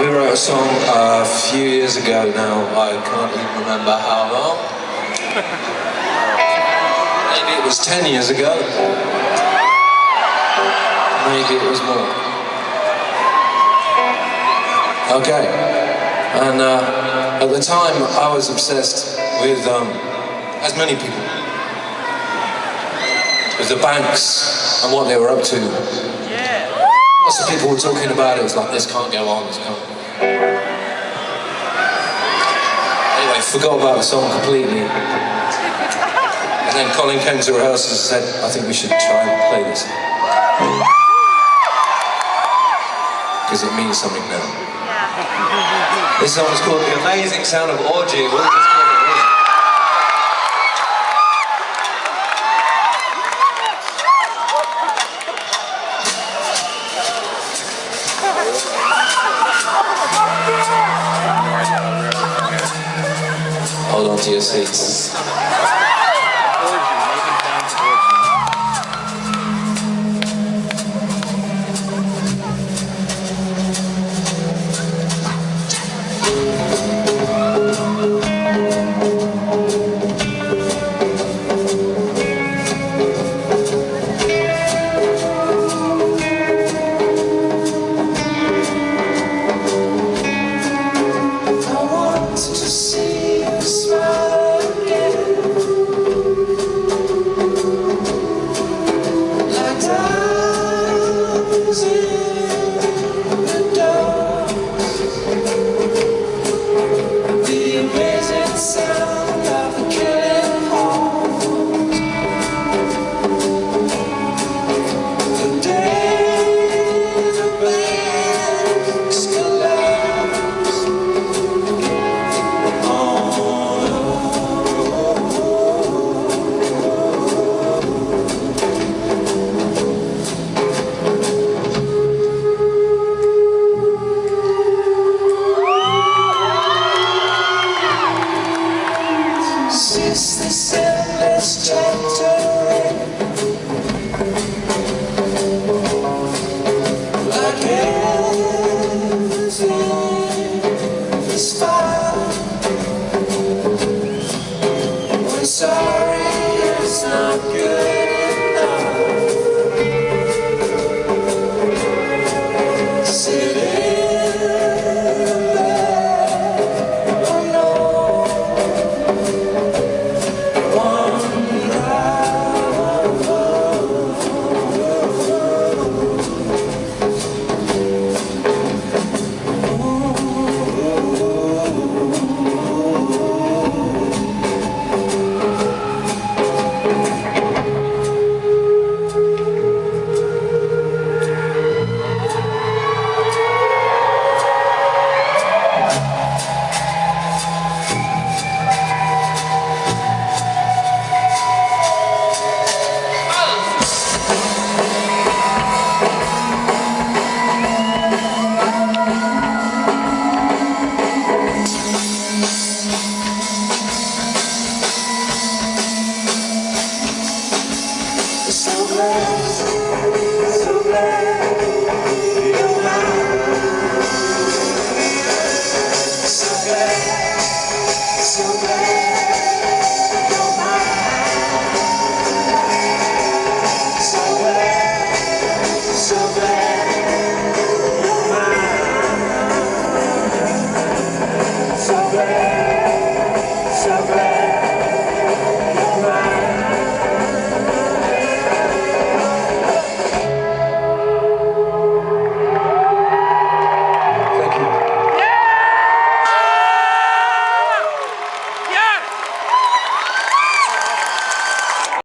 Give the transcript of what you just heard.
We wrote a song a few years ago now. I can't even remember how long. Maybe it was 10 years ago. Maybe it was more. Okay. And at the time, I was obsessed with, as many people, with the banks and what they were up to. Yeah. Lots of people were talking about it. It was like, this can't go on, this can't. Anyway, forgot about the song completely. And then Colin came to rehearsal and said, I think we should try and play this. Because it means something now. This song is called The Amazing Sound of Orgy. We'll just call it Orgy. Hold on to your seats.